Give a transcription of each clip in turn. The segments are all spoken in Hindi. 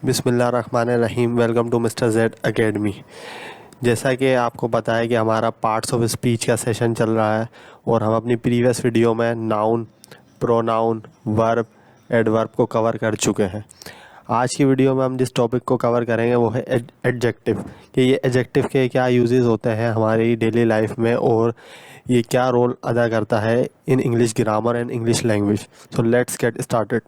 बिस्मिल्लाहिर्रहमानिर्रहीम। Welcome to Mister Z Academy. जैसा कि आपको पता है कि हमारा पार्ट्स ऑफ स्पीच का सेशन चल रहा है और हम अपनी प्रीवियस वीडियो में नाउन, प्रोनाउन, वर्ब, एडवर्ब को कवर कर चुके हैं। आज की वीडियो में हम जिस टॉपिक को कवर करेंगे वो है एडजेक्टिव, कि ये एडजेक्टिव के क्या यूजेस होते हैं हमारी डेली लाइफ में और ये क्या रोल अदा करता है in English grammar and English language. So let's get started.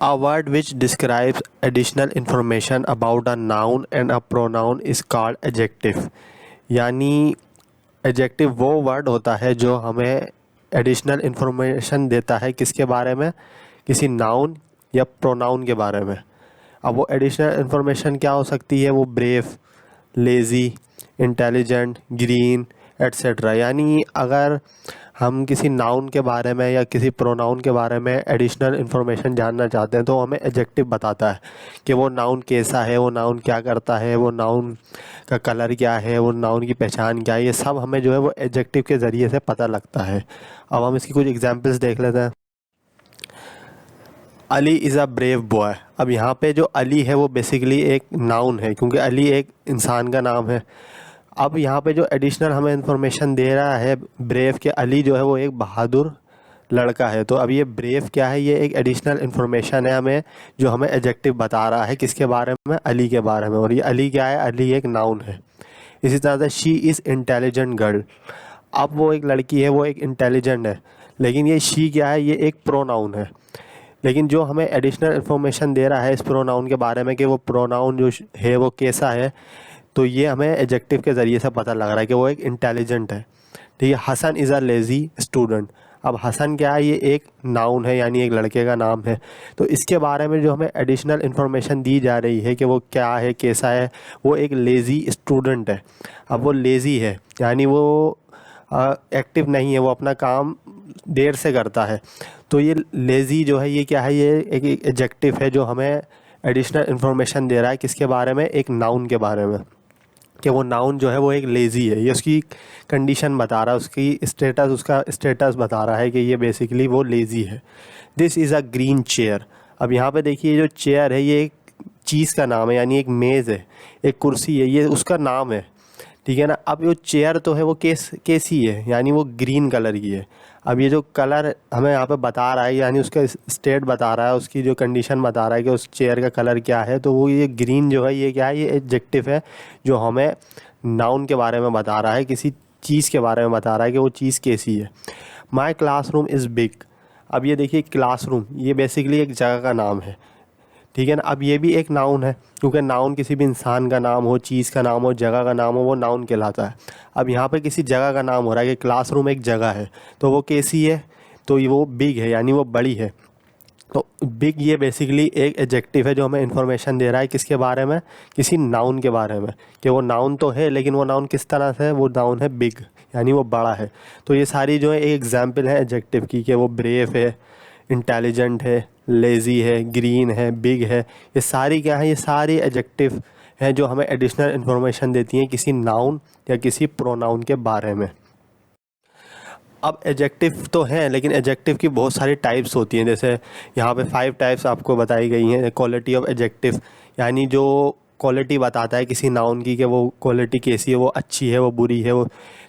A word which describes additional information about a noun and a pronoun is called adjective। यानी एडजेक्टिव वो वर्ड होता है जो हमें एडिशनल इंफॉर्मेशन देता है किसके बारे में, किसी नाउन या प्रोनाउन के बारे में। अब वो एडिशनल इंफॉर्मेशन क्या हो सकती है, वो brave, lazy, intelligent, green etcetera. यानी अगर हम किसी नाउन के बारे में या किसी प्रोनाउन के बारे में एडिशनल इन्फॉर्मेशन जानना चाहते हैं तो हमें एडजेक्टिव बताता है कि वो नाउन कैसा है, वो नाउन क्या करता है, वो नाउन का कलर क्या है, वो नाउन की पहचान क्या है। ये सब हमें जो है वो एडजेक्टिव के ज़रिए से पता लगता है। अब हम इसकी कुछ एग्जांपल्स देख लेते हैं। Ali is a brave boy. अब यहाँ पे जो अली है वो बेसिकली एक नाउन है क्योंकि अली एक इंसान का नाम है। अब यहाँ पे जो एडिशनल हमें इंफॉर्मेशन दे रहा है ब्रेव के, अली जो है वो एक बहादुर लड़का है। तो अब ये ब्रेव क्या है, ये एक एडिशनल इंफॉर्मेशन है हमें, जो हमें एडजेक्टिव बता रहा है किसके बारे में, अली के बारे में। और ये अली क्या है, अली एक नाउन है। इसी तरह से शी इज़ इंटेलिजेंट गर्ल। अब वो एक लड़की है, वो एक इंटेलिजेंट है, लेकिन ये शी क्या है, ये एक प्रोनाउन है। लेकिन जो हमें एडिशनल इन्फॉर्मेशन दे रहा है इस प्रोनाउन के बारे में कि वो प्रोनाउन जो है वो कैसा है, तो ये हमें एडजेक्टिव के ज़रिए से पता लग रहा है कि वो एक इंटेलिजेंट है। ठीक है। Hasan is a lazy student. अब हसन क्या है, ये एक नाउन है, यानी एक लड़के का नाम है। तो इसके बारे में जो हमें एडिशनल इन्फॉर्मेशन दी जा रही है कि वो क्या है, कैसा है, वो एक लेज़ी स्टूडेंट है। अब वो लेज़ी है यानी वो एक्टिव नहीं है, वो अपना काम देर से करता है। तो ये लेज़ी जो है ये क्या है, ये एक एडजेक्टिव है जो हमें एडिशनल इन्फॉर्मेशन दे रहा है किसके बारे में, एक नाउन के बारे में, कि वो नाउन जो है वो एक लेज़ी है। ये उसकी कंडीशन बता रहा है, उसकी स्टेटस, उसका स्टेटस बता रहा है कि ये बेसिकली वो लेज़ी है। This is a green chair. अब यहाँ पे देखिए जो चेयर है ये एक चीज़ का नाम है, यानी एक मेज़ है, एक कुर्सी है, ये उसका नाम है। ठीक है ना। अब जो चेयर तो है वो कैसी है, यानी वो ग्रीन कलर की है। अब ये जो कलर हमें यहाँ पे बता रहा है, यानी उसका स्टेट बता रहा है, उसकी जो कंडीशन बता रहा है कि उस चेयर का कलर क्या है, तो वो ये ग्रीन जो है ये क्या है, ये एडजेक्टिव है जो हमें नाउन के बारे में बता रहा है, किसी चीज़ के बारे में बता रहा है कि वो चीज़ कैसी है। माई क्लासरूम इज़ बिग। अब ये देखिए क्लासरूम, ये बेसिकली एक जगह का नाम है। ठीक है ना। अब ये भी एक नाउन है क्योंकि नाउन किसी भी इंसान का नाम हो, चीज़ का नाम हो, जगह का नाम हो, वो नाउन कहलाता है। अब यहाँ पे किसी जगह का नाम हो रहा है कि क्लासरूम एक जगह है, तो वो कैसी है, तो ये वो बिग है, यानी वो बड़ी है। तो बिग ये बेसिकली एक एडजेक्टिव है जो हमें इंफॉर्मेशन दे रहा है किसके बारे में, किसी नाउन के बारे में, कि वो नाउन तो है लेकिन वो नाउन किस तरह से है, वो नाउन है बिग, यानी वो बड़ा है। तो ये सारी जो है एक एग्जाम्पल है एडजेक्टिव की, कि वो ब्रेव है, इंटेलिजेंट है, लेज़ी है, ग्रीन है, बिग है। ये सारी क्या है, ये सारी एडजेक्टिव हैं जो हमें एडिशनल इन्फॉर्मेशन देती हैं किसी नाउन या किसी प्रोनाउन के बारे में। अब एडजेक्टिव तो हैं लेकिन एडजेक्टिव की बहुत सारी टाइप्स होती हैं। जैसे यहाँ पे 5 टाइप्स आपको बताई गई हैं। क्वालिटी ऑफ एडजेक्टिव, यानी जो क्वालिटी बताता है किसी नाउन की कि वो क्वालिटी कैसी है, वो अच्छी है, वो बुरी है, वो,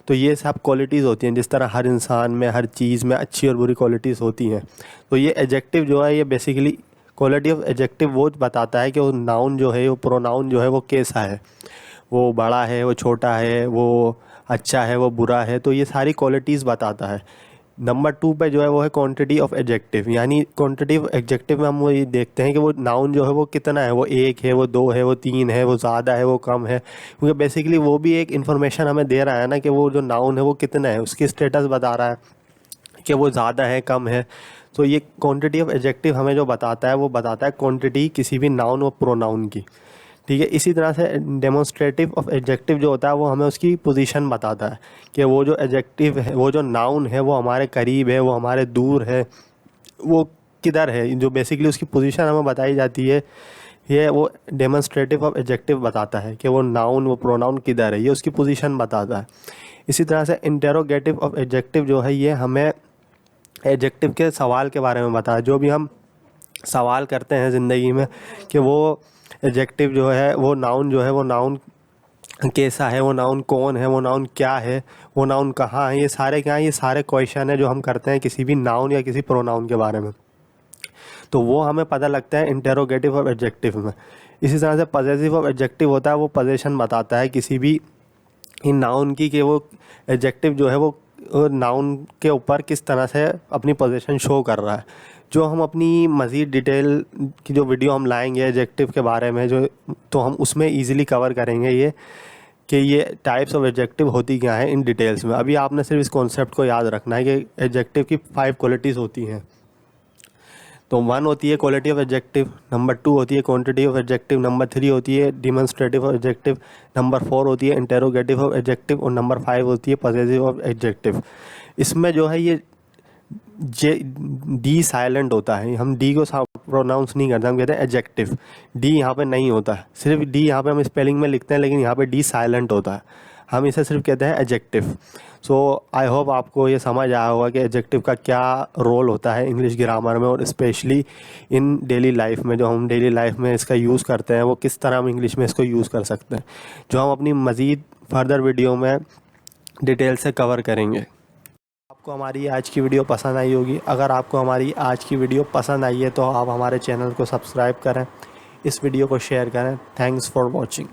तो ये सब क्वालिटीज़ होती हैं। जिस तरह हर इंसान में, हर चीज़ में अच्छी और बुरी क्वालिटीज़ होती हैं। तो ये एडजेक्टिव जो है ये बेसिकली क्वालिटी ऑफ एडजेक्टिव वो बताता है कि वो नाउन जो है, वो प्रोनाउन जो है वो कैसा है, वो बड़ा है, वो छोटा है, वो अच्छा है, वो बुरा है। तो ये सारी क्वालिटीज़ बताता है। नंबर 2 पे जो है वो है क्वांटिटी ऑफ एडजेक्टिव, यानी क्वांटिटी ऑफ एडजेक्टिव में हम वो ये देखते हैं कि वो नाउन जो है वो कितना है, वो 1 है, वो 2 है, वो 3 है, वो ज़्यादा है, वो कम है। क्योंकि बेसिकली वो भी एक इन्फॉर्मेशन हमें दे रहा है ना कि वो जो नाउन है वो कितना है, उसकी स्टेटस बता रहा है कि वो ज़्यादा है, कम है। तो ये क्वांटिटी ऑफ एडजेक्टिव हमें जो बताता है वो बताता है क्वांटिटी किसी भी नाउन और प्रोनाउन की। ठीक है। इसी तरह से डेमोन्स्ट्रेटिव ऑफ एडजेक्टिव जो होता है वो हमें उसकी पोजीशन बताता है कि वो जो एडजेक्टिव है, वो जो नाउन है वो हमारे करीब है, वो हमारे दूर है, वो किधर है, जो बेसिकली उसकी पोजीशन हमें बताई जाती है। ये वो डेमोन्स्ट्रेटिव ऑफ एडजेक्टिव बताता है कि वो नाउन, वो प्रोनाउन किधर है, ये उसकी पोजीशन बताता है। इसी तरह से इंटेरोगेटिव ऑफ एडजेक्टिव जो है ये हमें एडजेक्टिव के सवाल के बारे में बताता है। जो भी हम सवाल करते हैं ज़िंदगी में कि वो एडजेक्टिव जो है, वो नाउन जो है, वो नाउन कैसा है, वो नाउन कौन है, वो नाउन क्या है, वो नाउन कहाँ है, ये सारे क्या हैं, ये सारे क्वेश्चन है जो हम करते हैं किसी भी नाउन या किसी प्रोनाउन के बारे में। तो वो हमें पता लगता है इंटेरोगेटिव और एडजेक्टिव में। इसी तरह से पजेसिव और एडजेक्टिव होता है, वो पोजीशन बताता है किसी भी इन नाउन की, कि वो एडजेक्टिव जो है वो नाउन के ऊपर किस तरह से अपनी पोजीशन शो कर रहा है। जो हम अपनी मज़ीद डिटेल की जो वीडियो हम लाएंगे एडजेक्टिव के बारे में, जो तो हम उसमें इजीली कवर करेंगे ये कि ये टाइप्स ऑफ एडजेक्टिव होती क्या है इन डिटेल्स में। अभी आपने सिर्फ इस कॉन्सेप्ट को याद रखना है कि एडजेक्टिव की 5 क्वालिटीज़ होती हैं। तो 1 होती है क्वालिटी ऑफ एडजेक्टिव, नंबर 2 होती है क्वांटिटी ऑफ एडजेक्टिव, नंबर 3 होती है डिमॉन्स्ट्रेटिव ऑफ एडजेक्टिव, नंबर 4 होती है इंटेरोगेटिव ऑफ एडजेक्टिव और नंबर 5 होती है पॉसेसिव ऑफ एडजेक्टिव। इसमें जो है ये डी साइलेंट होता है, हम डी को प्रोनाउंस नहीं करते, हम कहते हैं एडजेक्टिव। डी यहाँ पे नहीं होता है, सिर्फ डी यहाँ पे हम स्पेलिंग में लिखते हैं, लेकिन यहाँ पे डी साइलेंट होता है, हम इसे सिर्फ कहते हैं एडजेक्टिव। सो आई होप आपको ये समझ आया होगा कि एडजेक्टिव का क्या रोल होता है इंग्लिश ग्रामर में, और स्पेशली इन डेली लाइफ में, जो हम डेली लाइफ में इसका यूज़ करते हैं, वो किस तरह हम इंग्लिश में इसको यूज़ कर सकते हैं, जो हम अपनी मज़ीद फर्दर वीडियो में डिटेल से कवर करेंगे। आपको हमारी आज की वीडियो पसंद आई होगी। अगर आपको हमारी आज की वीडियो पसंद आई है तो आप हमारे चैनल को सब्सक्राइब करें, इस वीडियो को शेयर करें। Thanks for watching.